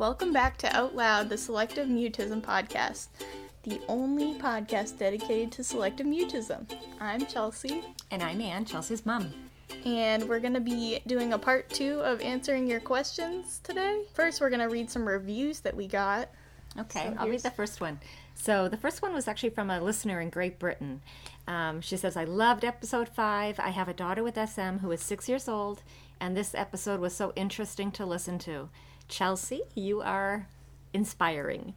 Welcome back to Out Loud, the Selective Mutism podcast, the only podcast dedicated to selective mutism. I'm Chelsea. And I'm Ann, Chelsea's mom. And we're going to be doing a part 2 of answering your questions today. First, we're going to read some reviews that we got. Okay, so I'll read the first one. So the first one was actually from a listener in Great Britain. She says, I loved episode 5. I have a daughter with SM who is 6 years old, and this episode was so interesting to listen to. Chelsea, you are inspiring.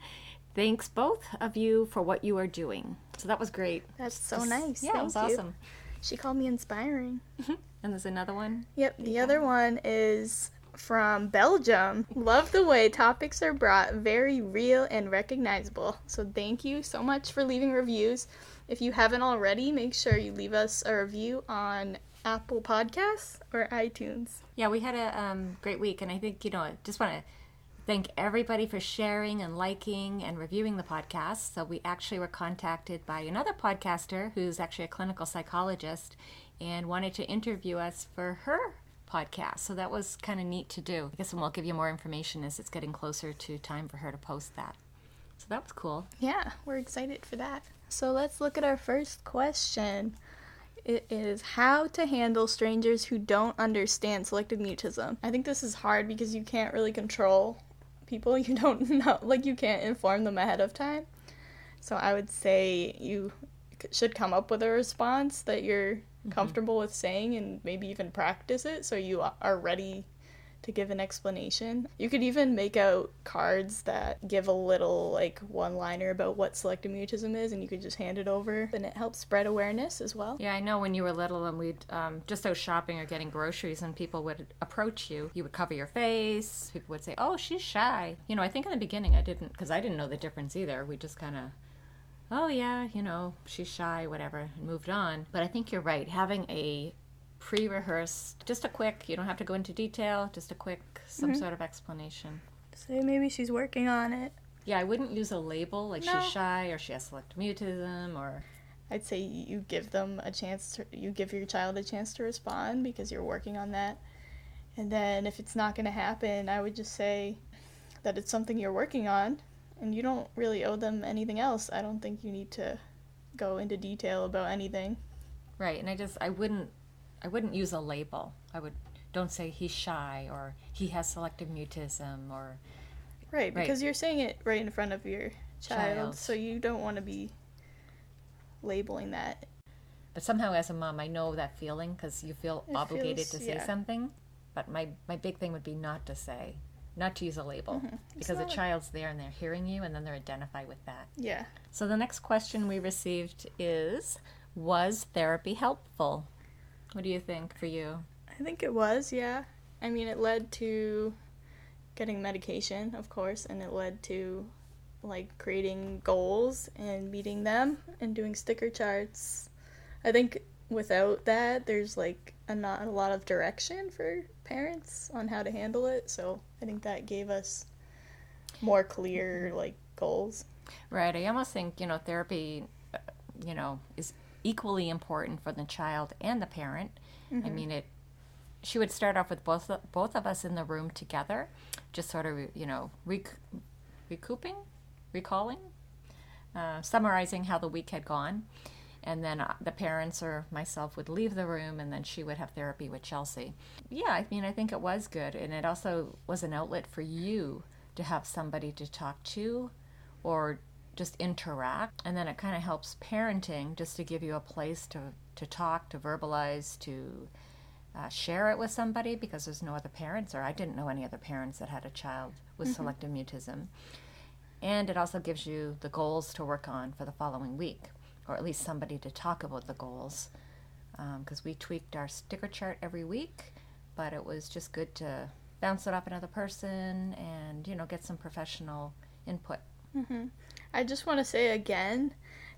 Thanks both of you for what you are doing. So that was great. That's so nice. Yeah, it was awesome. She called me inspiring. And there's another one? Yep, the other one is from Belgium. Love the way topics are brought very real and recognizable. So thank you so much for leaving reviews. If you haven't already, make sure you leave us a review on Apple Podcasts or iTunes. Yeah, we had a great week, and I think, I just want to thank everybody for sharing and liking and reviewing the podcast. So we actually were contacted by another podcaster who's actually a clinical psychologist and wanted to interview us for her podcast. So that was kind of neat to do. I guess we'll give you more information as it's getting closer to time for her to post that. So that was cool. Yeah, we're excited for that. So let's look at our first question. It is how to handle strangers who don't understand selective mutism. I think this is hard because you can't really control people you don't know. Like, you can't inform them ahead of time. So I would say you should come up with a response that you're comfortable with saying and maybe even practice it so you are ready to give an explanation. You could even make out cards that give a little one-liner about what selective mutism is, and you could just hand it over, and it helps spread awareness as well. Yeah, I know when you were little and we'd just out shopping or getting groceries and people would approach you, you would cover your face. People would say, oh, she's shy. I think in the beginning I didn't know the difference either. We just kind of, oh yeah, she's shy, whatever, and moved on. But I think you're right. Having a pre-rehearsed, just a quick, you don't have to go into detail, just a quick, some sort of explanation. Say maybe she's working on it. Yeah, I wouldn't use a label like she's shy or she has selective mutism or... I'd say you give them a chance you give your child a chance to respond because you're working on that. And then if it's not going to happen, I would just say that it's something you're working on and you don't really owe them anything else. I don't think you need to go into detail about anything. Right, and I wouldn't use a label. Don't say he's shy or he has selective mutism or... Right, because you're saying it right in front of your child, so you don't want to be labeling that. But somehow as a mom, I know that feeling because you feel obligated to say something. But my big thing would be not to use a label. Because the child's there and they're hearing you and then they're identified with that. Yeah. So the next question we received is, was therapy helpful? What do you think for you? I think it was, yeah. I mean, it led to getting medication, of course, and it led to, creating goals and meeting them and doing sticker charts. I think without that, there's, not a lot of direction for parents on how to handle it, so I think that gave us more clear, goals. Right. I almost think, therapy, is equally important for the child and the parent. I mean, she would start off with both of us in the room together, just sort of, recalling, summarizing how the week had gone. And then the parents or myself would leave the room, and then she would have therapy with Chelsea. Yeah, I mean, I think it was good. And it also was an outlet for you to have somebody to talk to or just interact. And then it kind of helps parenting just to give you a place to talk, to verbalize, to share it with somebody because there's no other parents, or I didn't know any other parents that had a child with selective mutism. And it also gives you the goals to work on for the following week, or at least somebody to talk about the goals, because we tweaked our sticker chart every week, but it was just good to bounce it off another person and, get some professional input. I just want to say again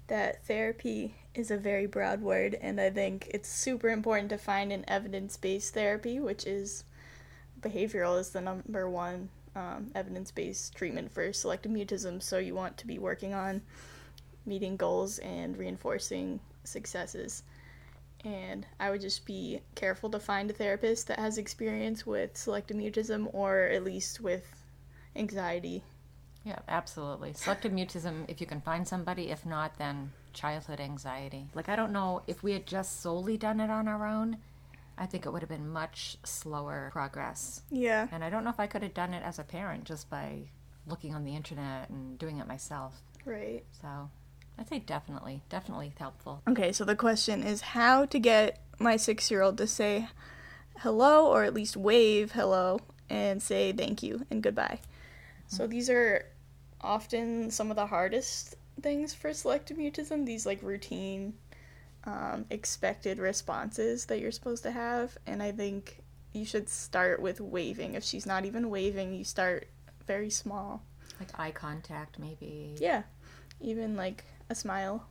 that therapy is a very broad word, and I think it's super important to find an evidence-based therapy, which is behavioral is the number one evidence-based treatment for selective mutism, so you want to be working on meeting goals and reinforcing successes. And I would just be careful to find a therapist that has experience with selective mutism, or at least with anxiety. Yeah, absolutely. Selective mutism, if you can find somebody. If not, then childhood anxiety. Like, I don't know if we had just solely done it on our own, I think it would have been much slower progress. Yeah. And I don't know if I could have done it as a parent just by looking on the internet and doing it myself. Right. So I'd say definitely helpful. Okay, so the question is how to get my 6-year-old to say hello, or at least wave hello and say thank you and goodbye. So these are often some of the hardest things for selective mutism, these like routine, expected responses that you're supposed to have. And I think you should start with waving. If she's not even waving, you start very small. Like eye contact, maybe. Yeah, even like a smile,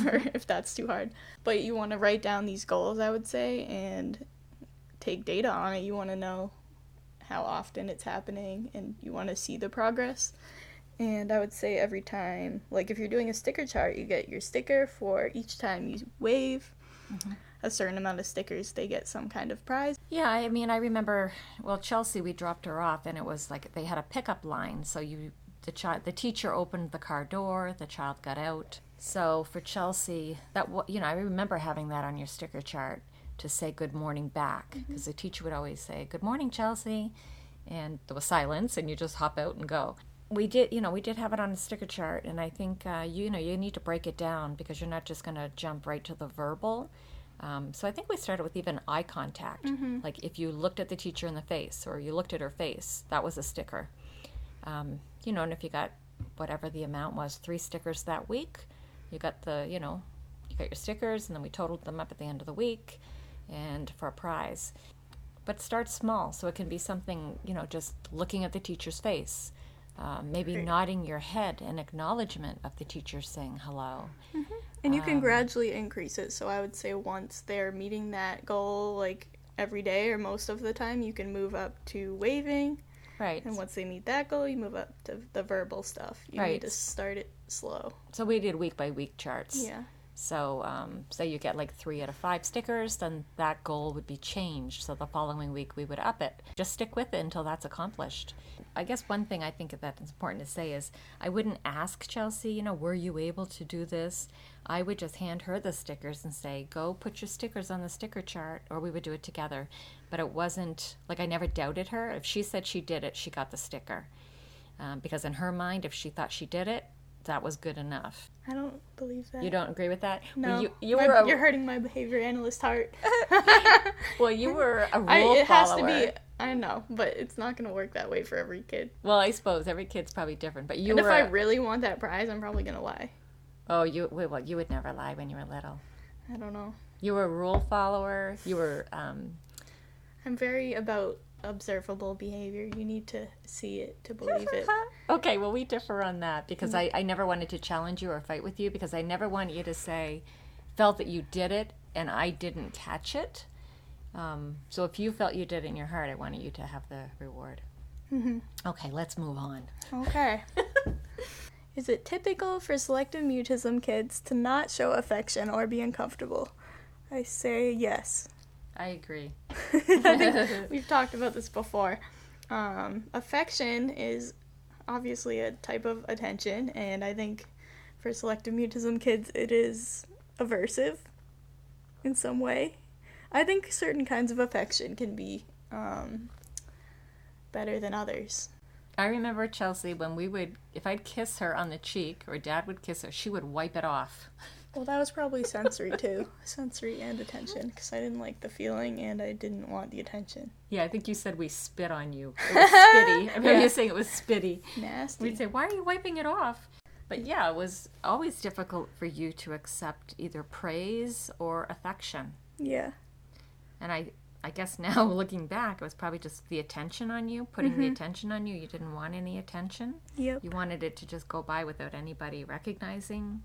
or if that's too hard. But you want to write down these goals, I would say, and take data on it. You want to know how often it's happening, and you want to see the progress. And I would say every time, like if you're doing a sticker chart, you get your sticker for each time you wave. A certain amount of stickers, they get some kind of prize. Yeah, I mean, I remember, well, Chelsea, we dropped her off, and it was like they had a pickup line. So the teacher opened the car door, the child got out. So for Chelsea, I remember having that on your sticker chart to say good morning back, because the teacher would always say, good morning, Chelsea, and there was silence, and you just hop out and go. We did have it on a sticker chart, and I think, you need to break it down because you're not just going to jump right to the verbal. So I think we started with even eye contact. Like if you looked at the teacher in the face or you looked at her face, that was a sticker. And if you got whatever the amount was, 3 stickers that week, you got you got your stickers, and then we totaled them up at the end of the week and for a prize. But start small, so it can be something, just looking at the teacher's face. Maybe nodding your head in acknowledgement of the teacher saying hello. And you can gradually increase it. So I would say once they're meeting that goal, like every day or most of the time, you can move up to waving. Right. And once they meet that goal, you move up to the verbal stuff. You need to start it slow. So we did week by week charts. Yeah. So say you get like 3 out of 5 stickers, then that goal would be changed. So the following week we would up it. Just stick with it until that's accomplished. I guess one thing I think that's important to say is I wouldn't ask Chelsea, were you able to do this? I would just hand her the stickers and say, go put your stickers on the sticker chart, or we would do it together. But it wasn't, like I never doubted her. If she said she did it, she got the sticker. Because in her mind, if she thought she did it, that was good enough. I don't believe that. You don't agree with that? No. Well, you're hurting my behavior analyst heart. Well, you were a rule it follower. Has to be, I know, but it's not going to work that way for every kid. Well, I suppose every kid's probably different, but if I really want that prize, I'm probably going to lie. Oh, you would never lie when you were little. I don't know. You were a rule follower. You were, I'm very about observable behavior. You need to see it to believe it. Okay, well, we differ on that because I never wanted to challenge you or fight with you because I never wanted you to say, felt that you did it and I didn't catch it. So if you felt you did it in your heart, I wanted you to have the reward. Okay, let's move on. Okay. Is it typical for selective mutism kids to not show affection or be uncomfortable? I say yes. I agree. I think we've talked about this before. Affection is obviously a type of attention, and I think for selective mutism kids it is aversive in some way. I think certain kinds of affection can be better than others. I remember Chelsea when if I'd kiss her on the cheek or Dad would kiss her, she would wipe it off. Well, that was probably sensory, too. Sensory and attention, because I didn't like the feeling and I didn't want the attention. Yeah, I think you said we spit on you. It was spitty. I remember you saying it was spitty. Nasty. We'd say, why are you wiping it off? But yeah, it was always difficult for you to accept either praise or affection. Yeah. And I guess now, looking back, it was probably just the attention on you, putting the attention on you. You didn't want any attention. Yep. You wanted it to just go by without anybody recognizing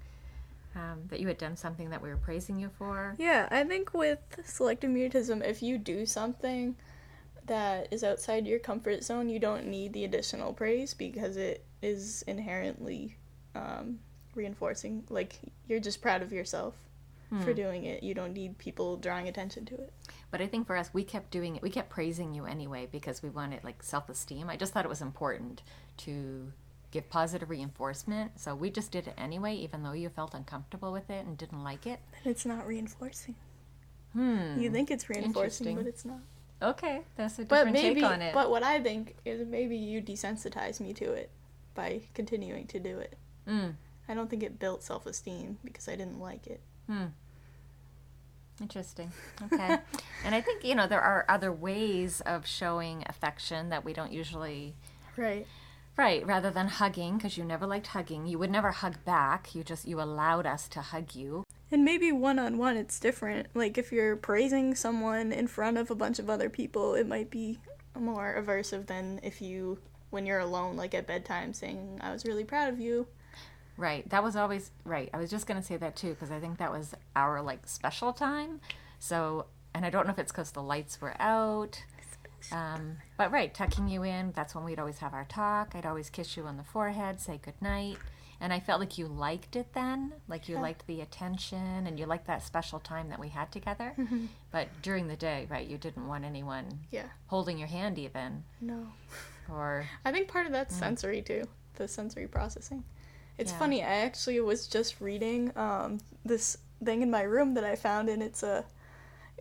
that you had done something that we were praising you for. Yeah, I think with selective mutism, if you do something that is outside your comfort zone, you don't need the additional praise because it is inherently reinforcing. Like, you're just proud of yourself. for doing it. You don't need people drawing attention to it. But I think for us, we kept doing it. We kept praising you anyway because we wanted like self-esteem. I just thought it was important to give positive reinforcement. So we just did it anyway, even though you felt uncomfortable with it and didn't like it. And it's not reinforcing. You think it's reinforcing, but it's not. Okay, that's a different take on it. But what I think is maybe you desensitized me to it by continuing to do it. I don't think it built self-esteem because I didn't like it. Interesting. Okay. And I think, there are other ways of showing affection that we don't usually... Right. Right, rather than hugging, because you never liked hugging. You would never hug back. You allowed us to hug you. And maybe one-on-one it's different. Like if you're praising someone in front of a bunch of other people, it might be more aversive than when you're alone, like at bedtime, saying, I was really proud of you. Right. That was always, right. I was just going to say that too, because I think that was our special time. So, and I don't know if it's because the lights were out. But right, tucking you in, that's when we'd always have our talk. I'd always kiss you on the forehead, say goodnight. And I felt like you liked it then, like you liked the attention and you liked that special time that we had together. But during the day, right, you didn't want anyone holding your hand even. No. Or I think part of that's sensory too, the sensory processing. It's funny, I actually was just reading this thing in my room that I found, and it's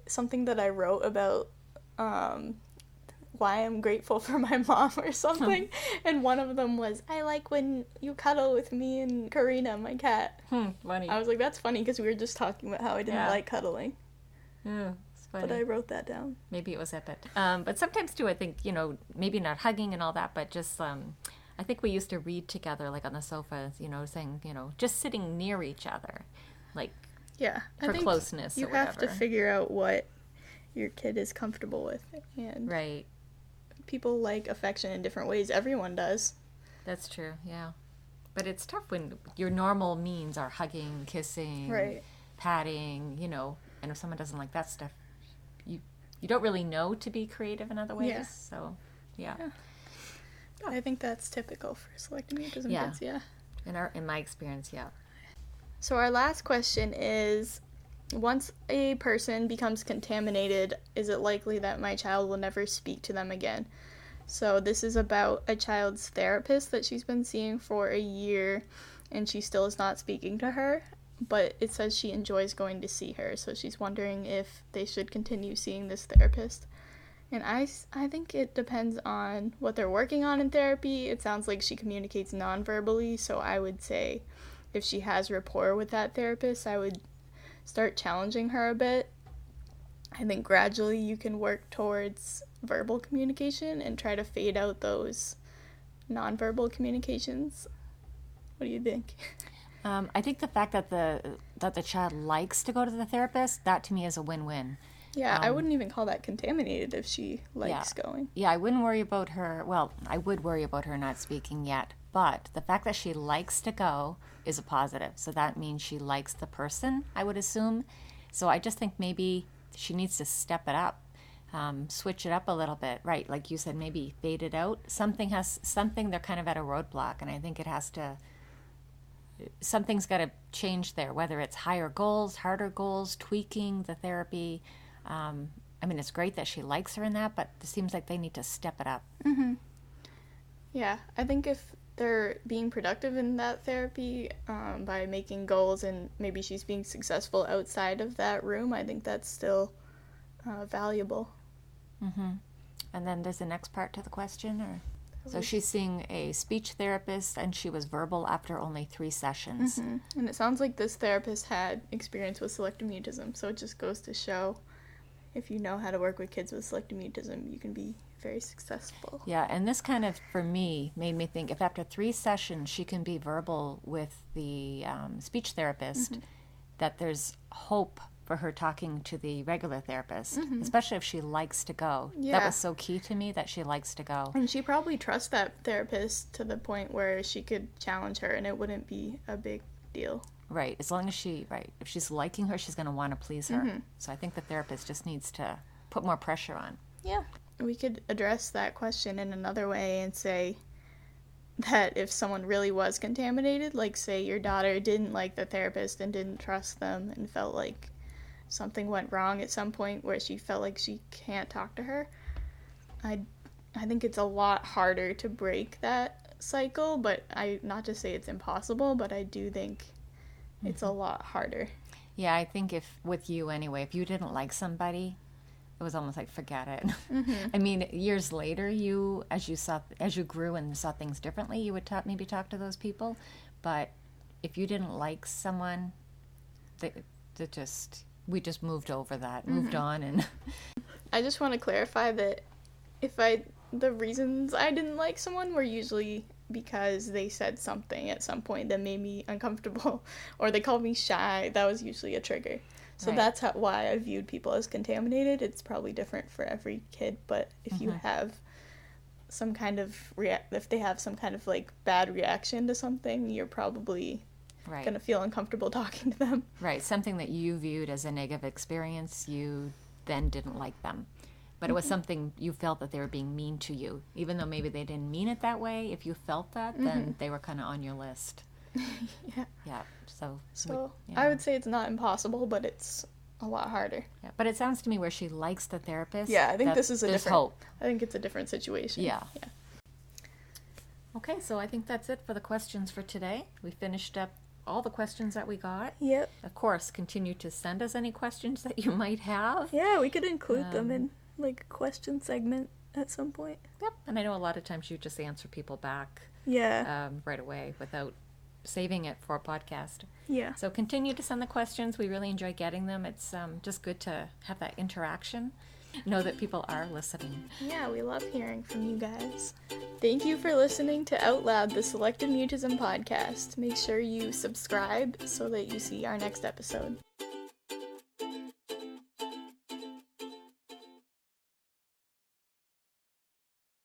something that I wrote about why I'm grateful for my mom or something. And one of them was, I like when you cuddle with me and Karina, my cat. Funny. I was like, that's funny because we were just talking about how I didn't like cuddling. Yeah, it's funny. But I wrote that down. Maybe it was at that. But sometimes too, I think, maybe not hugging and all that, but just, I think we used to read together, like on the sofa, saying, just sitting near each other, like, for closeness or whatever. You have to figure out what your kid is comfortable with. And right. People like affection in different ways. Everyone does. That's true, yeah. But it's tough when your normal means are hugging, kissing, patting, and if someone doesn't like that stuff, you don't really know to be creative in other ways. Yeah. So, yeah. I think that's typical for selective mutism kids, In my experience, yeah. So our last question is, once a person becomes contaminated, is it likely that my child will never speak to them again? So this is about a child's therapist that she's been seeing for a year, and she still is not speaking to her, but it says she enjoys going to see her, so she's wondering if they should continue seeing this therapist. And I think it depends on what they're working on in therapy. It sounds like she communicates non-verbally, so I would say if she has rapport with that therapist, I would start challenging her a bit. I think gradually you can work towards verbal communication and try to fade out those non-verbal communications. What do you think? I think the fact that the child likes to go to the therapist, that to me is a win-win. Yeah, I wouldn't even call that contaminated if she likes going. Yeah, I wouldn't worry about her. Well, I would worry about her not speaking yet, but the fact that she likes to go is a positive. So that means she likes the person, I would assume. So I just think maybe she needs to step it up, switch it up a little bit. Right, like you said, maybe fade it out. Something they're kind of at a roadblock, and I think something's got to change there, whether it's higher goals, harder goals, tweaking the therapy. It's great that she likes her in that, but it seems like they need to step it up. Mm-hmm. Yeah, I think if they're being productive in that therapy by making goals and maybe she's being successful outside of that room, I think that's still valuable. Mm-hmm. And then there's the next part to the question, or... So she's seeing a speech therapist, and she was verbal after only 3 sessions. Mm-hmm. And it sounds like this therapist had experience with selective mutism, so it just goes to show if you know how to work with kids with selective mutism, you can be very successful. Yeah, and this kind of, for me, made me think if after 3 sessions she can be verbal with the speech therapist, that there's hope for her talking to the regular therapist, especially if she likes to go. Yeah. That was so key to me, that she likes to go. And she probably trusts that therapist to the point where she could challenge her and it wouldn't be a big deal. Right, as long as if she's liking her, she's going to want to please her. So I think the therapist just needs to put more pressure on. Yeah. We could address that question in another way and say, that if someone really was contaminated, like say your daughter didn't like the therapist and didn't trust them and felt like something went wrong at some point where she felt like she can't talk to her, I think it's a lot harder to break that cycle, but not to say it's impossible, but I do think it's a lot harder. Yeah, I think with you anyway, if you didn't like somebody, it was almost like forget it. I mean, years later, as you grew and saw things differently, you would maybe talk to those people. But if you didn't like someone, we just moved over that, moved on, and I just want to clarify that the reasons I didn't like someone were usually because they said something at some point that made me uncomfortable, or they called me shy. That was usually a trigger. So that's why I viewed people as contaminated. It's probably different for every kid, but if you have some kind of if they have some kind of like bad reaction to something, you're probably going to feel uncomfortable talking to them. Right, something that you viewed as a negative experience, you then didn't like them. But it was something you felt that they were being mean to you. Even though maybe they didn't mean it that way, if you felt that, then they were kind of on your list. Yeah. So I would say it's not impossible, but it's a lot harder. Yeah, but it sounds to me where she likes the therapist. Yeah, I think this is there's hope. I think it's a different situation. Yeah. Okay, so I think that's it for the questions for today. We finished up all the questions that we got. Yep. Of course, continue to send us any questions that you might have. Yeah, we could include them in like a question segment at some point. Yep, and I know a lot of times you just answer people back right away without saving it for a podcast. Yeah. So continue to send the questions. We really enjoy getting them. It's just good to have that interaction. Know that people are listening. Yeah, we love hearing from you guys. Thank you for listening to Out Loud, the Selective Mutism podcast. Make sure you subscribe so that you see our next episode.